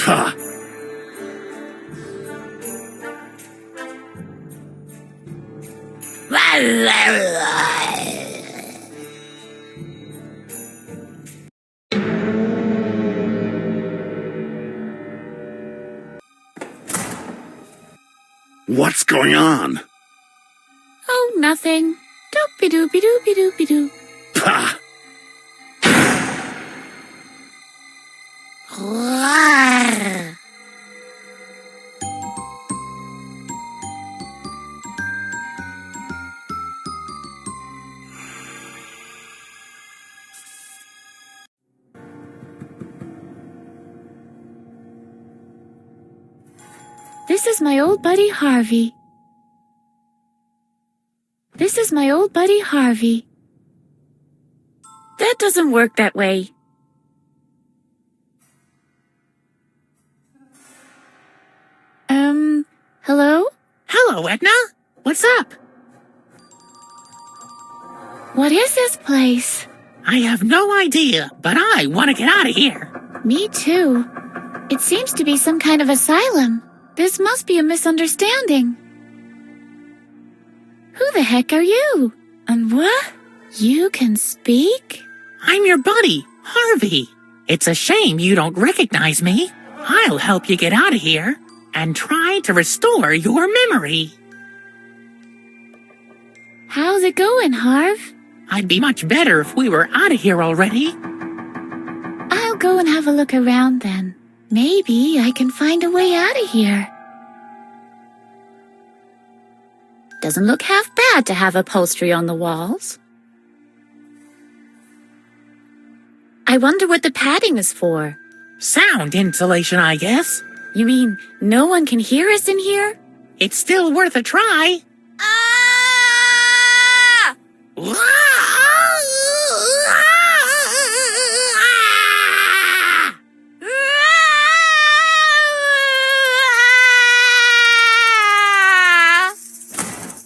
Pah! What's going on? Oh, nothing. Doopy-doopy-doopy-doopy-doo. Pah! This is my old buddy Harvey. This is my old buddy Harvey. That doesn't work that way. Hello? Hello, Edna. What's up? What is this place? I have no idea, but I want to get out of here. Me too. It seems to be some kind of asylum. This must be a misunderstanding. Who the heck are you? And what? You can speak? I'm your buddy, Harvey. It's a shame you don't recognize me. I'll help you get out of here and try to restore your memory. How's it going, Harv? I'd be much better if we were out of here already. I'll go and have a look around then. Maybe I can find a way out of here. Doesn't look half bad to have upholstery on the walls. I wonder what the padding is for. Sound insulation, I guess. You mean no one can hear us in here? It's still worth a try. Ah!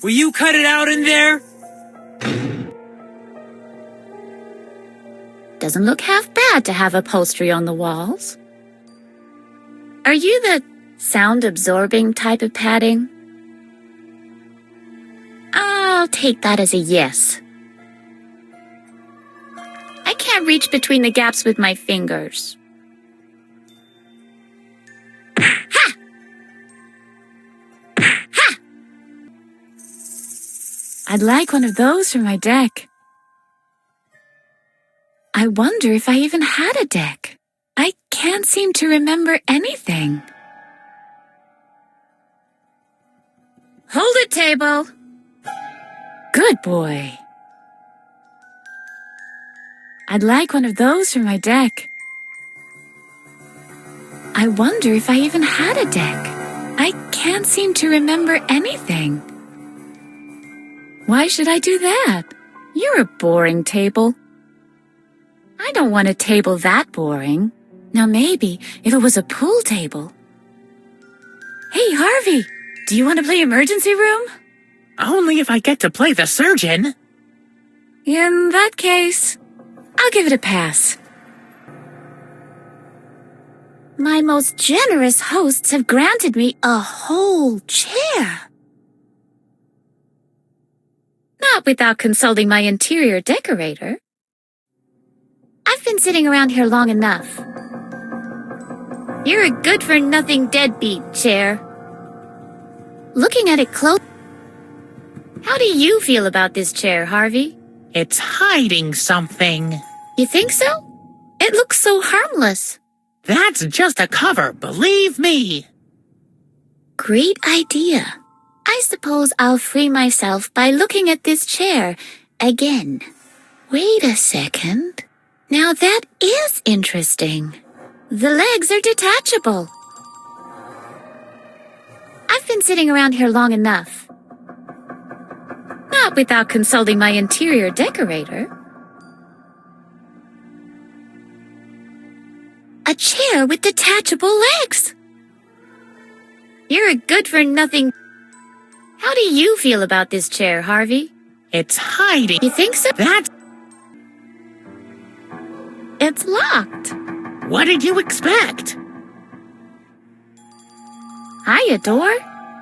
Will you cut it out in there? Doesn't look half bad to have upholstery on the walls. Are you the sound-absorbing type of padding? I'll take that as a yes. I can't reach between the gaps with my fingers. Ha! Ha! I'd like one of those for my deck. I wonder if I even had a deck. I can't seem to remember anything. Hold it, table. Good boy. I'd like one of those for my deck. I wonder if I even had a deck. I can't seem to remember anything. Why should I do that? You're a boring table. I don't want a table that boring. Now maybe if it was a pool table. Hey, Harvey, do you want to play emergency room? Only if I get to play the surgeon. In that case, I'll give it a pass. My most generous hosts have granted me a whole chair. Not without consulting my interior decorator. I've been sitting around here long enough. You're a good-for-nothing deadbeat, chair. Looking at it close... How do you feel about this chair, Harvey? It's hiding something. You think so? It looks so harmless. That's just a cover, believe me. Great idea. I suppose I'll free myself by looking at this chair again. Wait a second. Now that is interesting. The legs are detachable. I've been sitting around here long enough. Not without consulting my interior decorator. A chair with detachable legs. You're a good-for-nothing... How do you feel about this chair, Harvey? It's hiding. You think so? That's... It's locked. What did you expect? Hiya, door.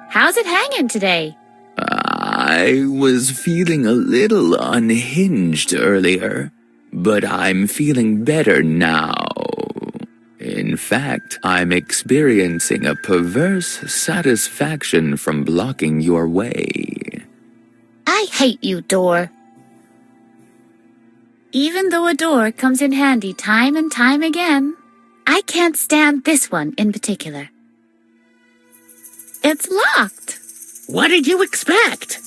How's it hanging today? I was feeling a little unhinged earlier, but I'm feeling better now. In fact, I'm experiencing a perverse satisfaction from blocking your way. I hate you, door. Even though a door comes in handy time and time again, I can't stand this one in particular. It's locked. What did you expect?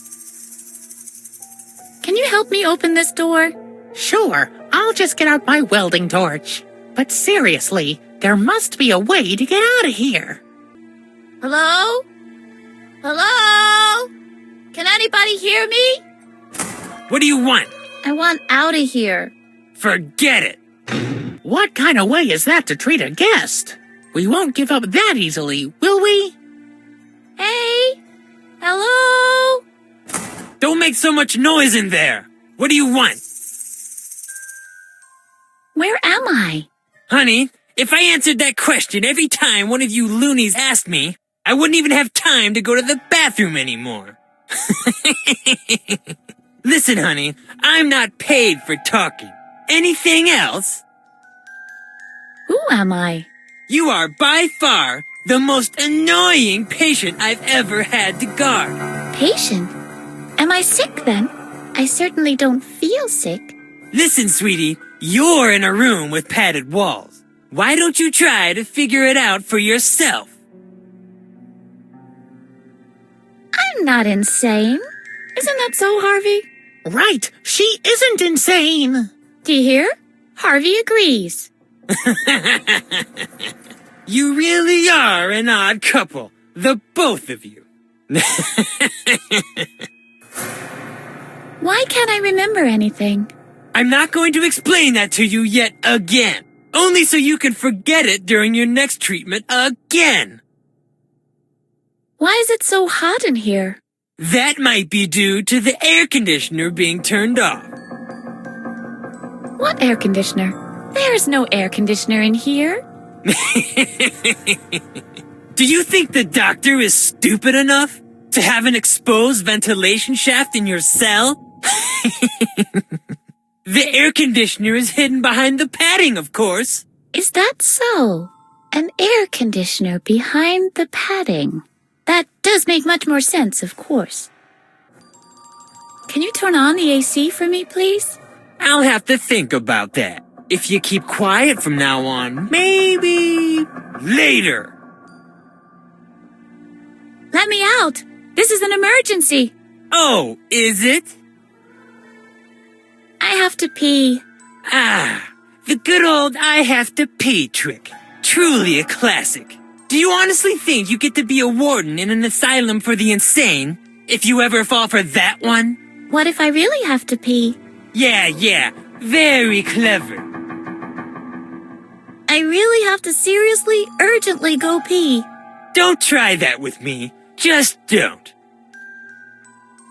Can you help me open this door? Sure, I'll just get out my welding torch. But seriously, there must be a way to get out of here. Hello? Hello? Can anybody hear me? What do you want? I want out of here. Forget it. What kind of way is that to treat a guest? We won't give up that easily, will we? Hey? Hello? Don't make so much noise in there. What do you want? Where am I? Honey, if I answered that question every time one of you loonies asked me, I wouldn't even have time to go to the bathroom anymore. Listen, honey, I'm not paid for talking. Anything else? Who am I? You are by far the most annoying patient I've ever had to guard. Patient? Am I sick then? I certainly don't feel sick. Listen, sweetie, you're in a room with padded walls. Why don't you try to figure it out for yourself? I'm not insane. Isn't that so, Harvey? Right, she isn't insane. Do you hear? Harvey agrees. You really are an odd couple, the both of you. Why can't I remember anything? I'm not going to explain that to you yet again. Only so you can forget it during your next treatment again. Why is it so hot in here? That might be due to the air conditioner being turned off. What air conditioner? There's no air conditioner in here. Do you think the doctor is stupid enough to have an exposed ventilation shaft in your cell? The air conditioner is hidden behind the padding, of course. Is that so? An air conditioner behind the padding. That does make much more sense, of course. Can you turn on the AC for me, please? I'll have to think about that. If you keep quiet from now on, maybe later. Let me out. This is an emergency. Oh, is it? I have to pee. Ah, the good old I have to pee trick. Truly a classic. Do you honestly think you get to be a warden in an asylum for the insane if you ever fall for that one? What if I really have to pee? Yeah, very clever. I really have to seriously, urgently go pee. Don't try that with me. Just don't.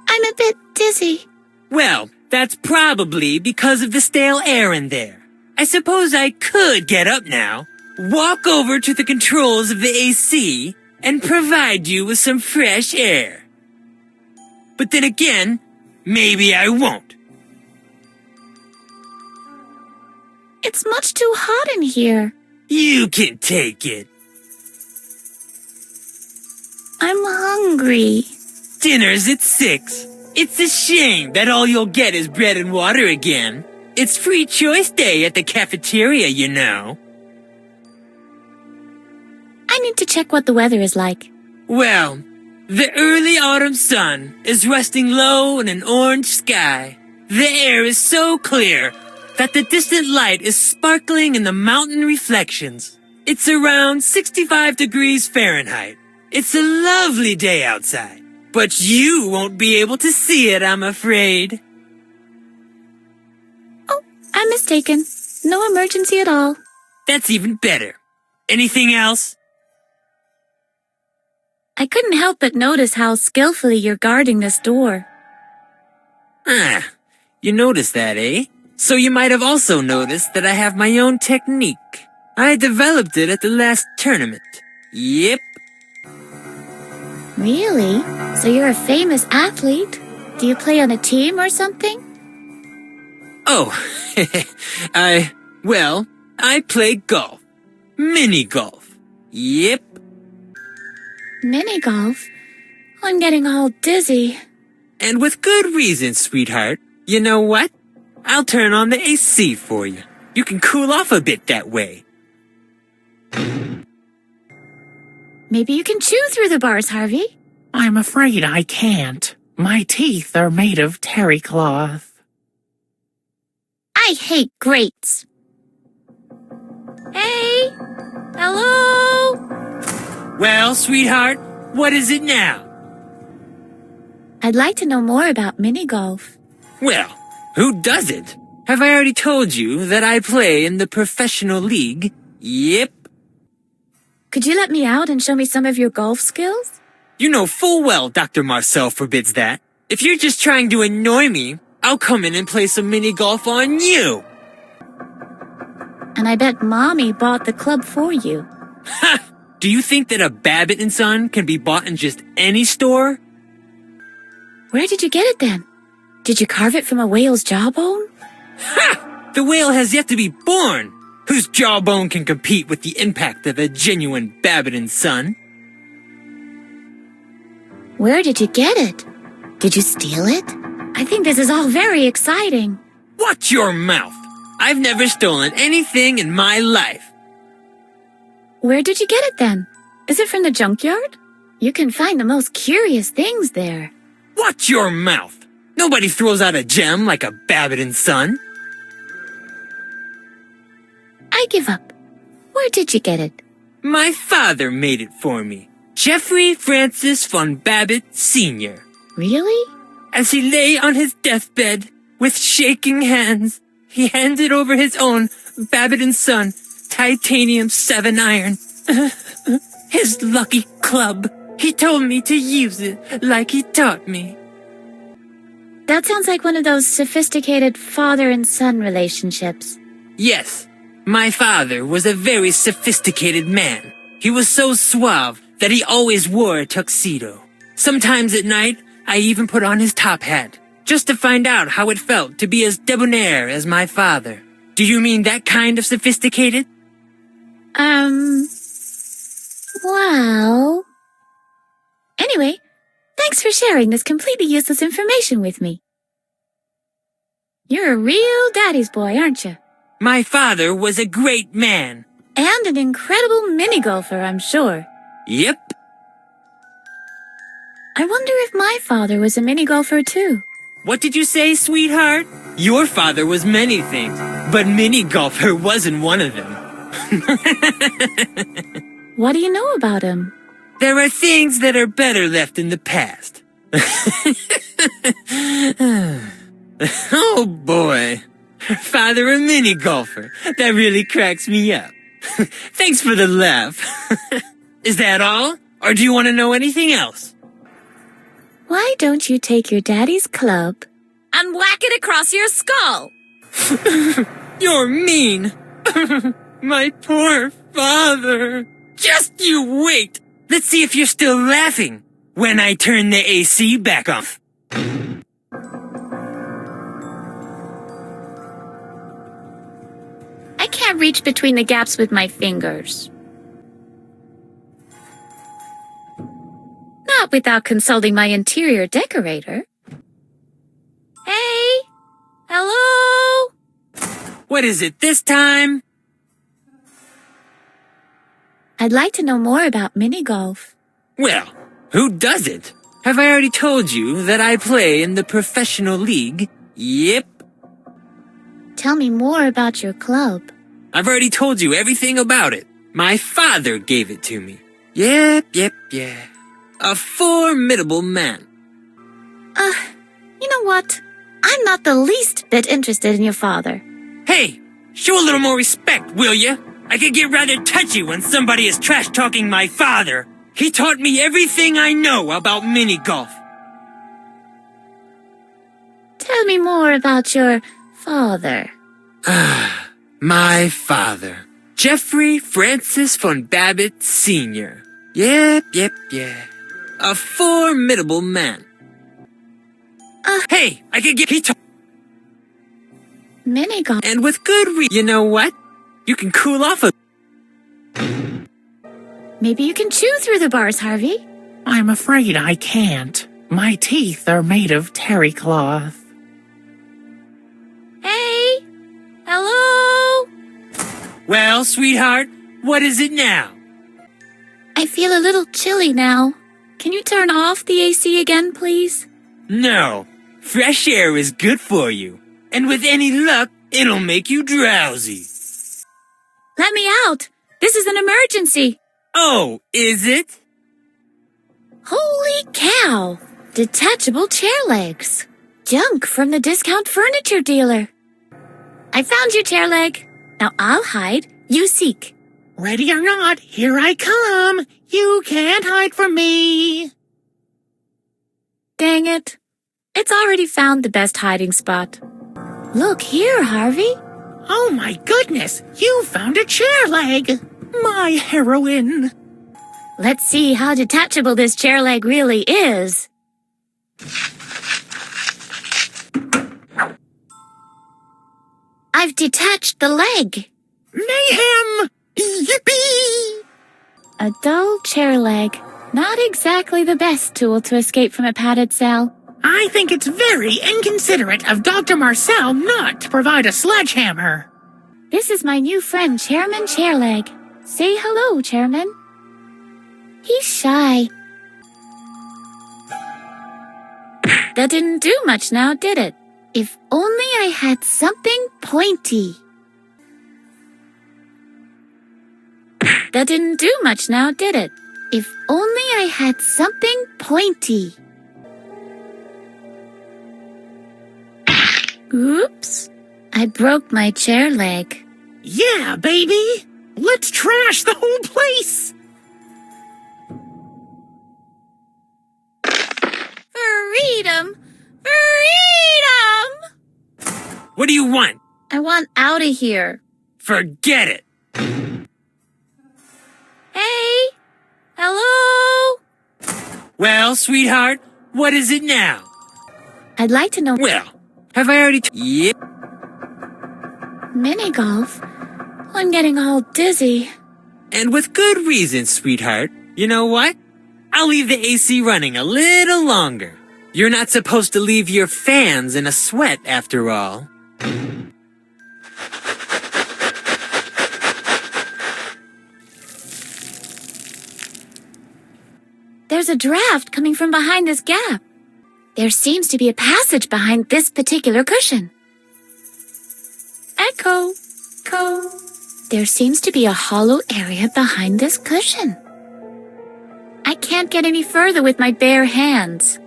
I'm a bit dizzy. Well, that's probably because of the stale air in there. I suppose I could get up now, walk over to the controls of the AC, and provide you with some fresh air. But then again, maybe I won't. It's much too hot in here. You can take it. I'm hungry. Dinner's at 6. It's a shame that all you'll get is bread and water again. It's free choice day at the cafeteria, you know. I need to check what the weather is like. Well, the early autumn sun is resting low in an orange sky. The air is so clear that the distant light is sparkling in the mountain reflections. It's around 65 degrees Fahrenheit. It's a lovely day outside, but you won't be able to see it, I'm afraid. Oh, I'm mistaken. No emergency at all. That's even better. Anything else? I couldn't help but notice how skillfully you're guarding this door. Ah, you noticed that, eh? So you might have also noticed that I have my own technique. I developed it at the last tournament. Yep. Really? So you're a famous athlete? Do you play on a team or something? Oh, I play golf. Mini golf. Yep. Mini golf? I'm getting all dizzy. And with good reason, sweetheart. You know what? I'll turn on the AC for you. You can cool off a bit that way. Maybe you can chew through the bars, Harvey. I'm afraid I can't. My teeth are made of terry cloth. I hate grates. Hey! Hello? Well, sweetheart, what is it now? I'd like to know more about mini golf. Well, who doesn't? Have I already told you that I play in the professional league? Yep. Could you let me out and show me some of your golf skills? You know full well Dr. Marcel forbids that. If you're just trying to annoy me, I'll come in and play some mini golf on you. And I bet Mommy bought the club for you. Ha! Do you think that a Babbitt & Son can be bought in just any store? Where did you get it then? Did you carve it from a whale's jawbone? Ha! The whale has yet to be born. Whose jawbone can compete with the impact of a genuine Babbitt & Son? Where did you get it? Did you steal it? I think this is all very exciting. Watch your mouth. I've never stolen anything in my life. Where did you get it then? Is it from the junkyard? You can find the most curious things there. Watch your mouth. Nobody throws out a gem like a Babbitt & Son. I give up. Where did you get it? My father made it for me. Jeffrey Francis von Babbitt Sr. Really? As he lay on his deathbed, with shaking hands, he handed over his own Babbitt & Son titanium 7-iron. His lucky club. He told me to use it like he taught me. That sounds like one of those sophisticated father and son relationships. Yes, my father was a very sophisticated man. He was so suave that he always wore a tuxedo. Sometimes at night, I even put on his top hat, just to find out how it felt to be as debonair as my father. Do you mean that kind of sophisticated? Well... Anyway, thanks for sharing this completely useless information with me. You're a real daddy's boy, aren't you? My father was a great man. And an incredible mini-golfer, I'm sure. Yep. I wonder if my father was a mini-golfer too. What did you say, sweetheart? Your father was many things, but mini-golfer wasn't one of them. What do you know about him? There are things that are better left in the past. Oh boy. Father a mini golfer. That really cracks me up. Thanks for the laugh. Is that all? Or do you want to know anything else? Why don't you take your daddy's club and whack it across your skull? You're mean. My poor father. Just you wait. Let's see if you're still laughing when I turn the AC back off. I can't reach between the gaps with my fingers. Not without consulting my interior decorator. Hey! Hello? What is it this time? I'd like to know more about mini golf. Well, who doesn't? Have I already told you that I play in the professional league? Yep. Tell me more about your club. I've already told you everything about it. My father gave it to me. Yep. A formidable man. You know what? I'm not the least bit interested in your father. Hey, show a little more respect, will ya? I can get rather touchy when somebody is trash-talking my father. He taught me everything I know about mini-golf. Tell me more about your father. My father. Jeffrey Francis von Babbitt Sr. Yep. a formidable man. Hey, I could get Mini golf. and with good reason. You know what? You can cool off a. Maybe you can chew through the bars, Harvey. I'm afraid I can't. My teeth are made of terry cloth. Hey! Hello? Well, sweetheart, what is it now? I feel a little chilly now. Can you turn off the AC again, please? No, fresh air is good for you. And with any luck, it'll make you drowsy. Let me out! This is an emergency! Oh, is it? Holy cow! Detachable chair legs. Junk from the discount furniture dealer. I found you, chair leg. Now I'll hide, you seek. Ready or not, here I come. You can't hide from me. Dang it. It's already found the best hiding spot. Look here, Harvey. Oh my goodness, you found a chair leg. My heroine. Let's see how detachable this chair leg really is. I've detached the leg. Mayhem! Yippee! A dull chair leg. Not exactly the best tool to escape from a padded cell. I think it's very inconsiderate of Dr. Marcel not to provide a sledgehammer. This is my new friend, Chairman Chairleg. Say hello, Chairman. He's shy. That didn't do much now, did it? If only I had something pointy. That didn't do much now, did it? If only I had something pointy. Oops. I broke my chair leg. Yeah, baby. Let's trash the whole place. Freedom! Freedom! What do you want? I want out of here. Forget it. Hey! Hello? Well, sweetheart, what is it now? I'd like to know. Well, have I already Yep. Mini golf? I'm getting all dizzy. And with good reason, sweetheart. You know what? I'll leave the AC running a little longer. You're not supposed to leave your fans in a sweat, after all. There's a draft coming from behind this gap. There seems to be a passage behind this particular cushion. Echo. Echo. There seems to be a hollow area behind this cushion. I can't get any further with my bare hands.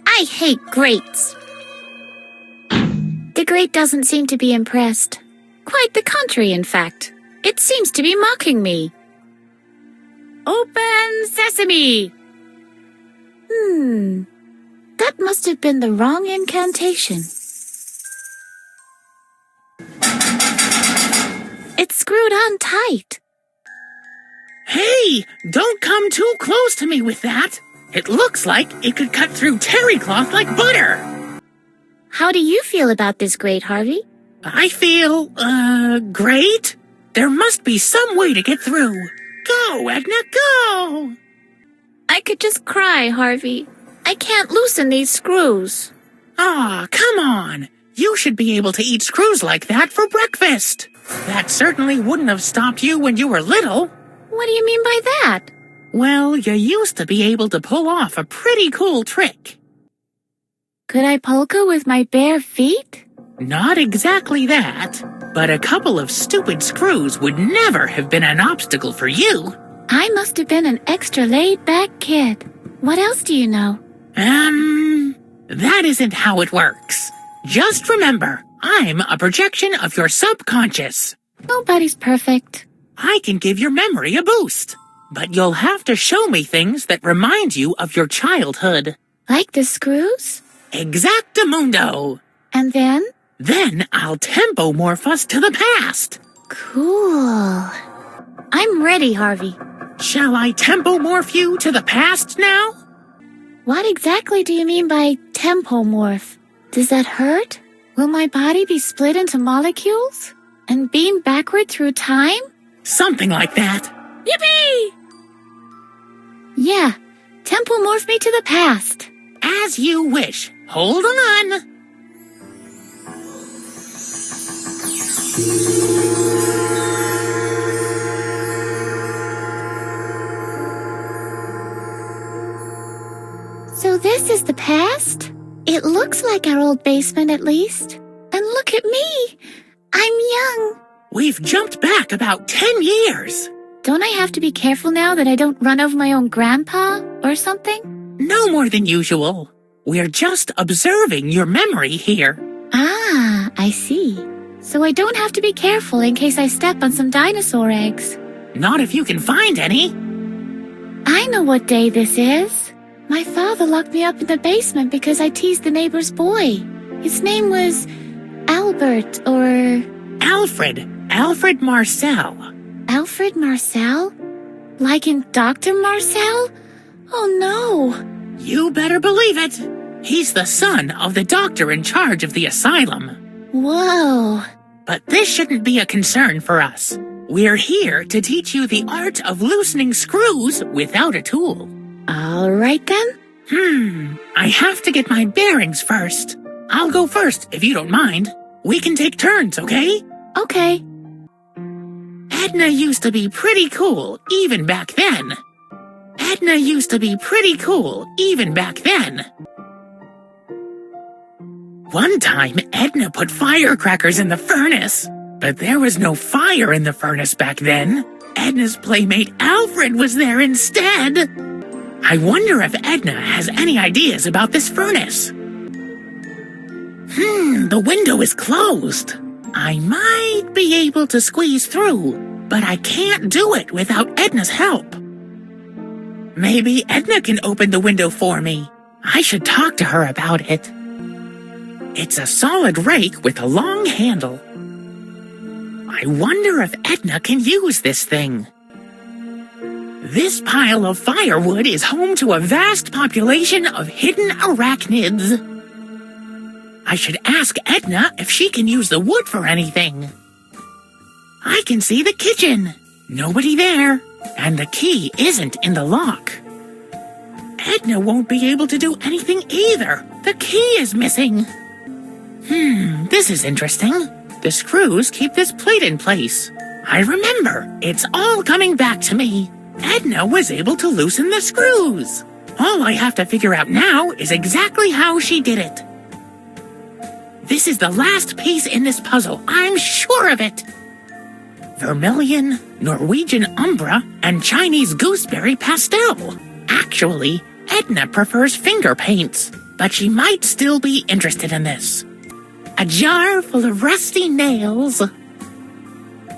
I hate grates. The grate doesn't seem to be impressed. Quite the contrary, in fact. It seems to be mocking me. Open sesame! That must have been the wrong incantation. It's screwed on tight. Hey, don't come too close to me with that. It looks like it could cut through terry cloth like butter. How do you feel about this grate, Harvey? I feel, great. There must be some way to get through. Go, Edna, go! I could just cry, Harvey. I can't loosen these screws. Aw, come on. You should be able to eat screws like that for breakfast. That certainly wouldn't have stopped you when you were little. What do you mean by that? Well, you used to be able to pull off a pretty cool trick. Could I polka with my bare feet? Not exactly that, but a couple of stupid screws would never have been an obstacle for you. I must have been an extra laid-back kid. What else do you know? That isn't how it works. Just remember, I'm a projection of your subconscious. Nobody's perfect. I can give your memory a boost, but you'll have to show me things that remind you of your childhood. Like the screws? Exactamundo. And then? Then I'll tempomorph us to the past. Cool. I'm ready, Harvey. Shall I tempomorph you to the past now? What exactly do you mean by tempomorph? Does that hurt? Will my body be split into molecules? And beamed backward through time? Something like that. Yippee! Yeah, tempomorph me to the past. As you wish. Hold on. So this is the past? It looks like our old basement at least. And look at me. I'm young. We've jumped back about 10 years. Don't I have to be careful now that I don't run over my own grandpa or something? No more than usual. We're just observing your memory here. Ah, I see. So I don't have to be careful in case I step on some dinosaur eggs. Not if you can find any. I know what day this is. My father locked me up in the basement because I teased the neighbor's boy. His name was Albert or... Alfred Marcel. Alfred Marcel? Like in Dr. Marcel? Oh no. You better believe it. He's the son of the doctor in charge of the asylum. Whoa. But this shouldn't be a concern for us. We're here to teach you the art of loosening screws without a tool. All right then. I have to get my bearings first. I'll go first, if you don't mind. We can take turns, okay? Okay. Edna used to be pretty cool, even back then. Edna used to be pretty cool, even back then. One time, Edna put firecrackers in the furnace, but there was no fire in the furnace back then. Edna's playmate Alfred was there instead. I wonder if Edna has any ideas about this furnace. The window is closed. I might be able to squeeze through, but I can't do it without Edna's help. Maybe Edna can open the window for me. I should talk to her about it. It's a solid rake with a long handle. I wonder if Edna can use this thing. This pile of firewood is home to a vast population of hidden arachnids. I should ask Edna if she can use the wood for anything. I can see the kitchen. Nobody there. And the key isn't in the lock. Edna won't be able to do anything either. The key is missing. This is interesting. The screws keep this plate in place. I remember. It's all coming back to me. Edna was able to loosen the screws. All I have to figure out now is exactly how she did it. This is the last piece in this puzzle. I'm sure of it. Vermilion, Norwegian umbra, and Chinese gooseberry pastel. Actually, Edna prefers finger paints, but she might still be interested in this. A jar full of rusty nails.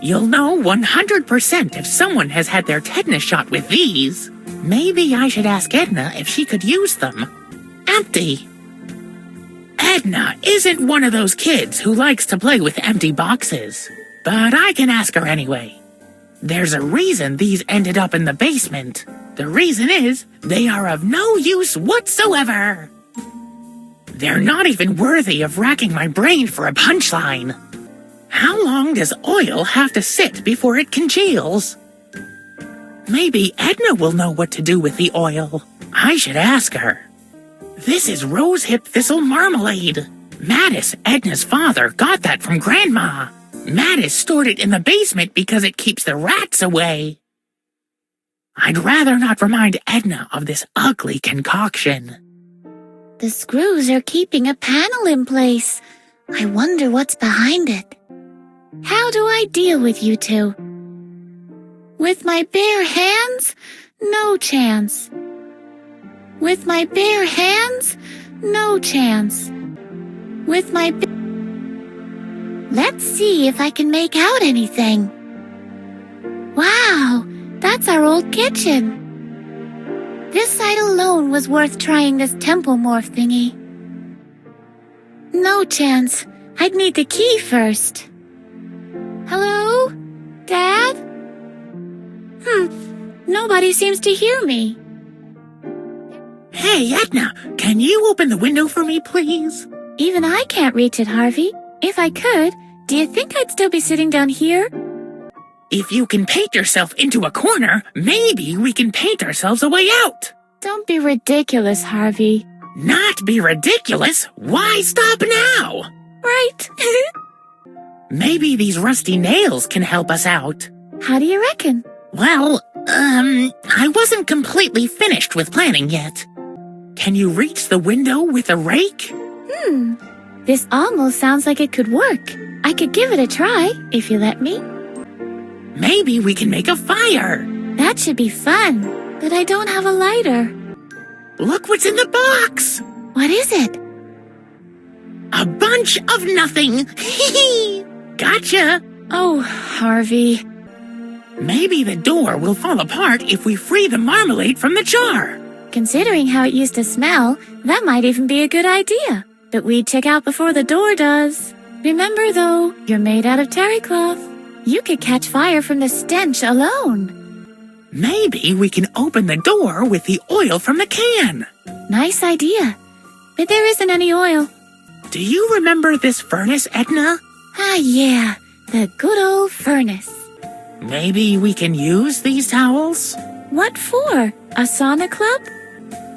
You'll know 100% if someone has had their tetanus shot with these. Maybe I should ask Edna if she could use them. Empty. Edna isn't one of those kids who likes to play with empty boxes, but I can ask her anyway. There's a reason these ended up in the basement. The reason is they are of no use whatsoever. They're not even worthy of racking my brain for a punchline. How long does oil have to sit before it congeals? Maybe Edna will know what to do with the oil. I should ask her. This is rosehip thistle marmalade. Mattis, Edna's father, got that from Grandma. Mattis stored it in the basement because it keeps the rats away. I'd rather not remind Edna of this ugly concoction. The screws are keeping a panel in place. I wonder what's behind it. How do I deal with you two? With my bare hands? No chance. With my bare hands? No chance. With my Let's see if I can make out anything. Wow, that's our old kitchen. This side alone was worth trying this tempomorph thingy. No chance. I'd need the key first. Hello? Dad? Nobody seems to hear me. Hey, Edna, can you open the window for me, please? Even I can't reach it, Harvey. If I could, do you think I'd still be sitting down here? If you can paint yourself into a corner, maybe we can paint ourselves a way out. Don't be ridiculous, Harvey. Not be ridiculous? Why stop now? Right. Maybe these rusty nails can help us out. How do you reckon? Well, I wasn't completely finished with planning yet. Can you reach the window with a rake? This almost sounds like it could work. I could give it a try, if you let me. Maybe we can make a fire. That should be fun, but I don't have a lighter. Look what's in the box. What is it? A bunch of nothing. Gotcha. Oh, Harvey. Maybe the door will fall apart if we free the marmalade from the jar. Considering how it used to smell, that might even be a good idea. But we'd check out before the door does. Remember, though, you're made out of terry cloth. You could catch fire from the stench alone. Maybe we can open the door with the oil from the can. Nice idea. But there isn't any oil. Do you remember this furnace, Edna? Ah, yeah. The good old furnace. Maybe we can use these towels? What for? A sauna club?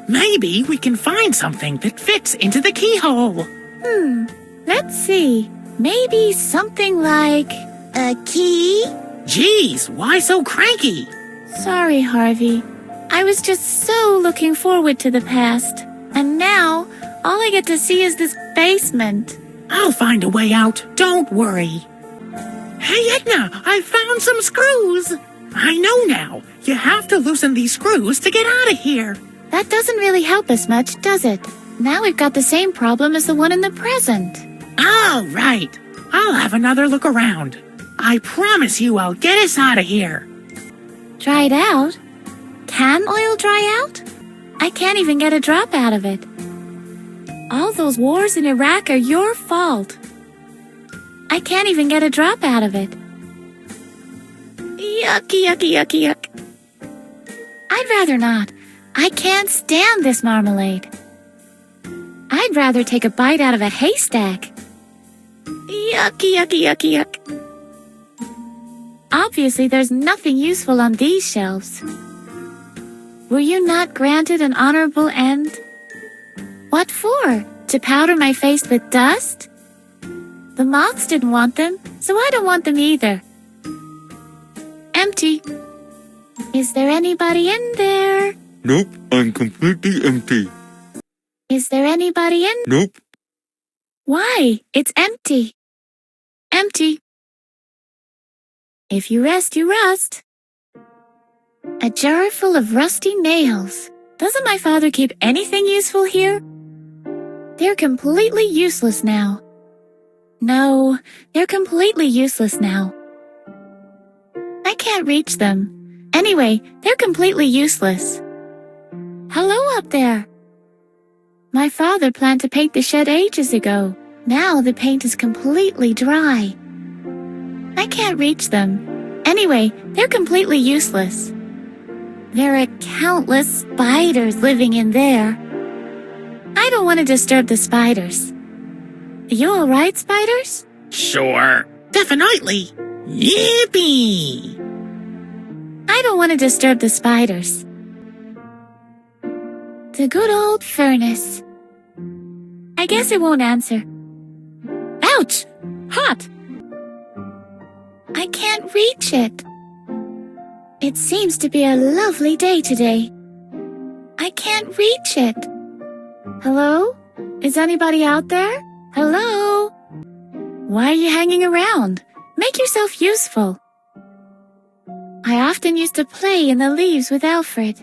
Maybe we can find something that fits into the keyhole. Let's see. Maybe something like a key? Geez, why so cranky? Sorry, Harvey. I was just so looking forward to the past. And now, all I get to see is this basement. I'll find a way out, don't worry. Hey, Edna, I found some screws. I know now. You have to loosen these screws to get out of here. That doesn't really help us much, does it? Now we've got the same problem as the one in the present. All right. I'll have another look around. I promise you I'll get us out of here. Dried out? Can oil dry out? I can't even get a drop out of it. All those wars in Iraq are your fault. I can't even get a drop out of it. Yucky, yucky, yucky, yuck. I'd rather not. I can't stand this marmalade. I'd rather take a bite out of a haystack. Yucky, yucky, yucky, yuck. Obviously, there's nothing useful on these shelves. Were you not granted an honorable end? What for? To powder my face with dust? The moths didn't want them, so I don't want them either. Empty. Is there anybody in there? Nope, I'm completely empty. Is there anybody in? Nope. Why? It's empty. Empty. If you rest, you rust. A jar full of rusty nails. Doesn't my father keep anything useful here? They're completely useless now. No, they're completely useless now. I can't reach them. Anyway, they're completely useless. Hello up there. My father planned to paint the shed ages ago. Now the paint is completely dry. I can't reach them. Anyway, they're completely useless. There are countless spiders living in there. I don't want to disturb the spiders. You all right, spiders? Sure. Definitely. Yippee! I don't want to disturb the spiders. The good old furnace. I guess it won't answer. Ouch! Hot! I can't reach it. It seems to be a lovely day today. I can't reach it. Hello? Is anybody out there? Hello? Why are you hanging around? Make yourself useful. I often used to play in the leaves with Alfred.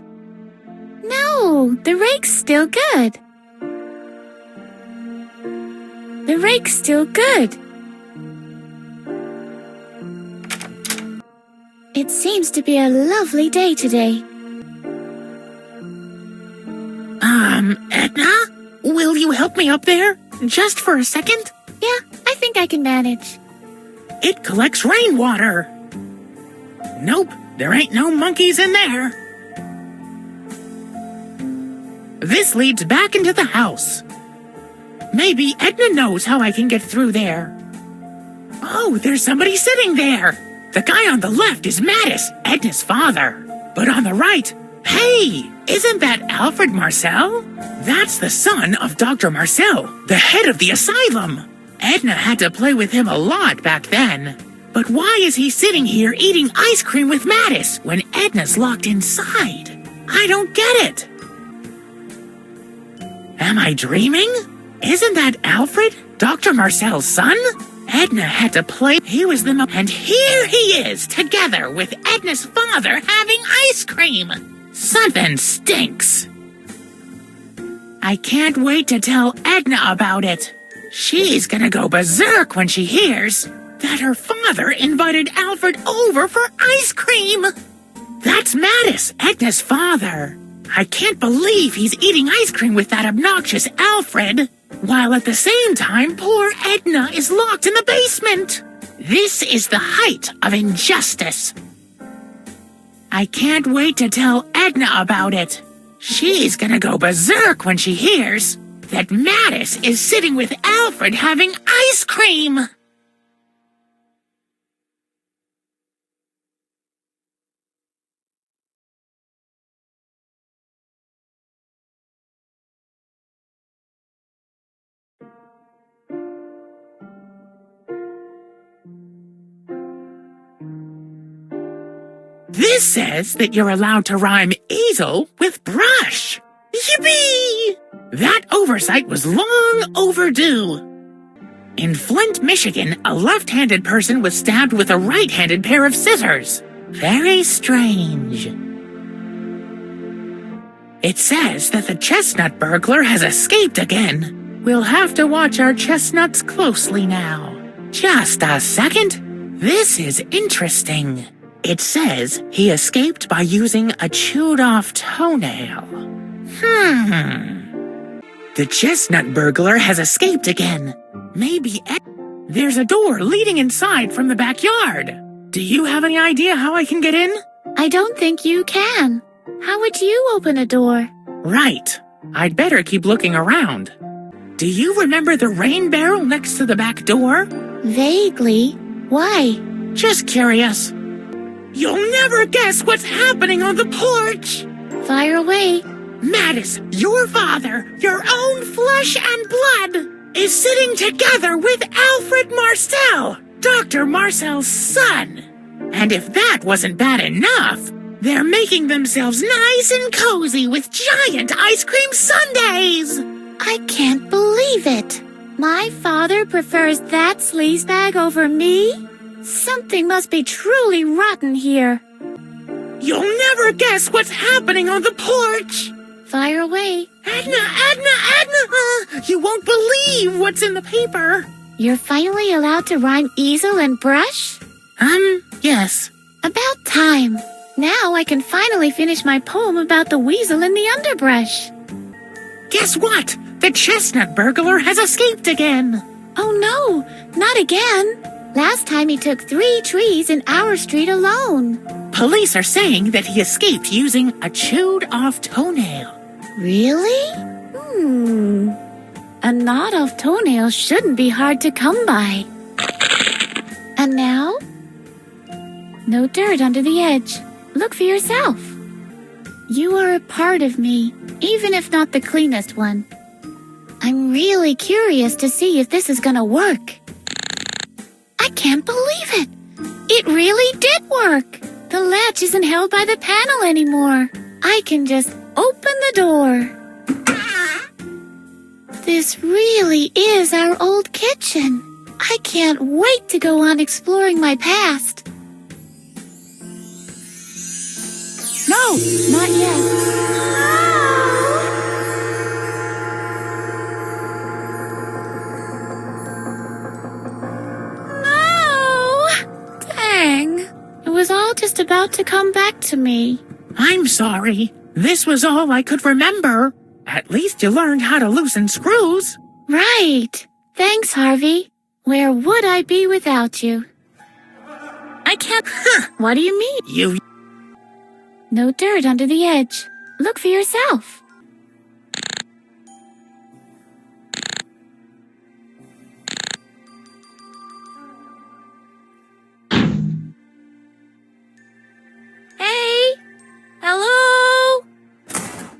No, the rake's still good. The rake's still good. It seems to be a lovely day today. Edna? Will you help me up there? Just for a second? Yeah, I think I can manage. It collects rainwater. Nope, there ain't no monkeys in there. This leads back into the house. Maybe Edna knows how I can get through there. Oh, there's somebody sitting there. The guy on the left is Mattis, Edna's father. But on the right, hey, isn't that Alfred Marcel? That's the son of Dr. Marcel, the head of the asylum. Edna had to play with him a lot back then. But why is he sitting here eating ice cream with Mattis when Edna's locked inside? I don't get it. Am I dreaming? Isn't that Alfred, Dr. Marcel's son? Edna had to play. He was the and here he is, together with Edna's father having ice cream. Something stinks. I can't wait to tell Edna about it. She's gonna go berserk when she hears that her father invited Alfred over for ice cream. That's Mattis, Edna's father. I can't believe he's eating ice cream with that obnoxious Alfred, while at the same time poor Edna is locked in the basement. This is the height of injustice. I can't wait to tell Edna about it. She's gonna go berserk when she hears that Mattis is sitting with Alfred having ice cream. This says that you're allowed to rhyme easel with brush. Yippee! That oversight was long overdue. In Flint, Michigan, a left-handed person was stabbed with a right-handed pair of scissors. Very strange. It says that the chestnut burglar has escaped again. We'll have to watch our chestnuts closely now. Just a second. This is interesting. It says he escaped by using a chewed-off toenail. The chestnut burglar has escaped again. Maybe there's a door leading inside from the backyard. Do you have any idea how I can get in? I don't think you can. How would you open a door? Right. I'd better keep looking around. Do you remember the rain barrel next to the back door? Vaguely. Why? Just curious. You'll never guess what's happening on the porch. Fire away. Mattis, your father, your own flesh and blood, is sitting together with Alfred Marcel, Dr. Marcel's son. And if that wasn't bad enough, they're making themselves nice and cozy with giant ice cream sundaes. I can't believe it. My father prefers that sleazebag over me? Something must be truly rotten here. You'll never guess what's happening on the porch. Fire away. Edna! You won't believe what's in the paper. You're finally allowed to rhyme easel and brush? Yes. About time. Now I can finally finish my poem about the weasel in the underbrush. Guess what? The chestnut burglar has escaped again. Oh no, not again. Last time he took 3 trees in our street alone. Police are saying that he escaped using a chewed-off toenail. Really? A gnawed-off toenail shouldn't be hard to come by. And now? No dirt under the edge. Look for yourself. You are a part of me, even if not the cleanest one. I'm really curious to see if this is gonna work. I can't believe it! It really did work! The latch isn't held by the panel anymore. I can just open the door. This really is our old kitchen. I can't wait to go on exploring my past. No, not yet. It was all just about to come back to me. I'm sorry. This was all I could remember. At least you learned how to loosen screws. Right. Thanks, Harvey. Where would I be without you? I can't... What do you mean? You... No dirt under the edge. Look for yourself. Hey! Hello?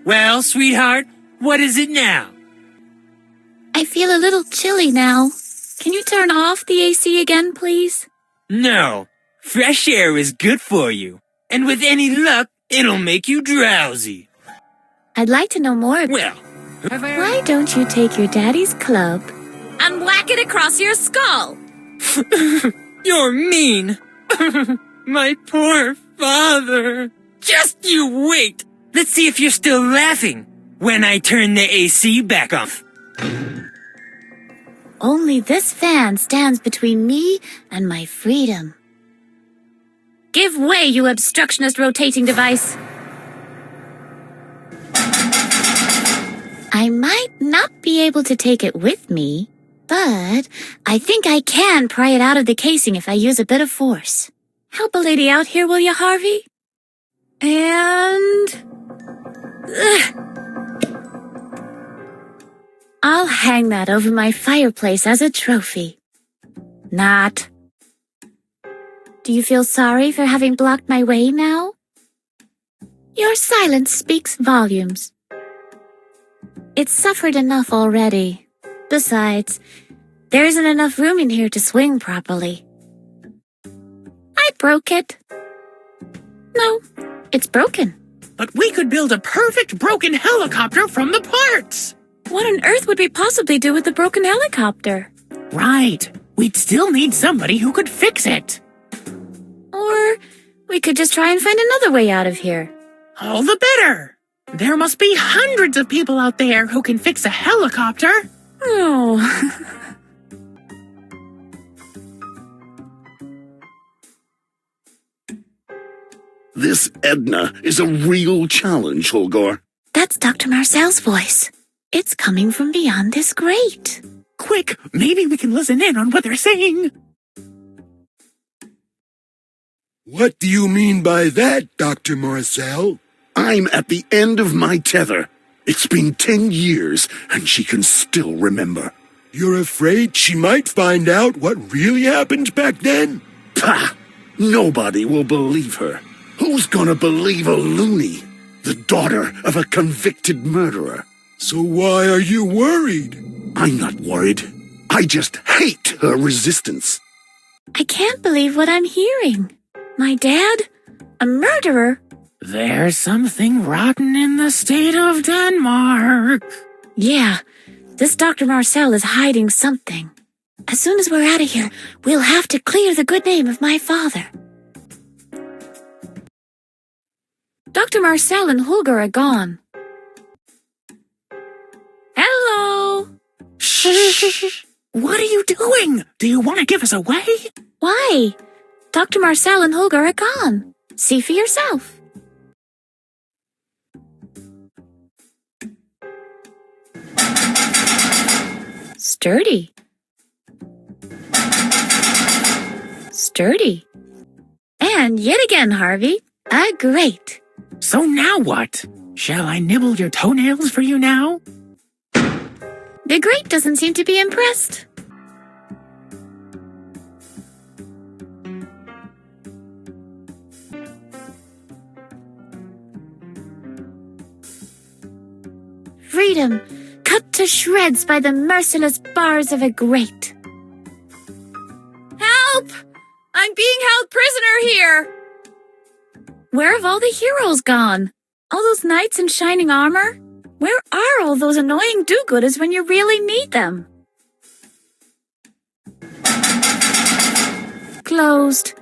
Well, sweetheart, what is it now? I feel a little chilly now. Can you turn off the AC again, please? No. Fresh air is good for you. And with any luck, it'll make you drowsy. I'd like to know more. Well, Why don't you take your daddy's club and whack it across your skull? you're mean. My poor father. Just you wait. Let's see if you're still laughing when I turn the AC back off. Only this fan stands between me and my freedom. Give way, you obstructionist rotating device. I might not be able to take it with me, but I think I can pry it out of the casing if I use a bit of force. Help a lady out here, will you, Harvey? And... I'll hang that over my fireplace as a trophy. Not. Do you feel sorry for having blocked my way now? Your silence speaks volumes. It's suffered enough already. Besides, there isn't enough room in here to swing properly. I broke it. No, it's broken. But we could build a perfect broken helicopter from the parts! What on earth would we possibly do with the broken helicopter? Right. We'd still need somebody who could fix it. Or we could just try and find another way out of here. All the better. There must be hundreds of people out there who can fix a helicopter. Oh. This Edna is a real challenge, Holgar. That's Dr. Marcel's voice. It's coming from beyond this grate. Quick, maybe we can listen in on what they're saying. What do you mean by that, Dr. Marcel? I'm at the end of my tether. It's been 10 years, and she can still remember. You're afraid she might find out what really happened back then? Pah! Nobody will believe her. Who's gonna believe a loony? The daughter of a convicted murderer. So why are you worried? I'm not worried. I just hate her resistance. I can't believe what I'm hearing. My dad? A murderer? There's something rotten in the state of Denmark. Yeah, this Dr. Marcel is hiding something. As soon as we're out of here, we'll have to clear the good name of my father. Dr. Marcel and Holger are gone. Hello? Shh! What are you doing? Do you want to give us away? Why? Dr. Marcel and Holger are gone. See for yourself. Sturdy. Sturdy. And yet again, Harvey, a grate. So now what? Shall I nibble your toenails for you now? The grate doesn't seem to be impressed. Freedom, cut to shreds by the merciless bars of a grate. Help! I'm being held prisoner here! Where have all the heroes gone? All those knights in shining armor? Where are all those annoying do-gooders when you really need them? Closed.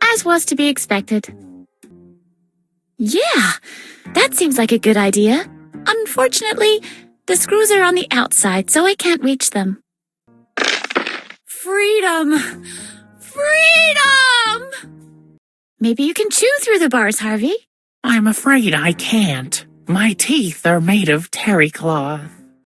As was to be expected. Yeah, that seems like a good idea. Unfortunately, the screws are on the outside, so I can't reach them. Freedom! Freedom! Maybe you can chew through the bars, Harvey. I'm afraid I can't. My teeth are made of terry cloth.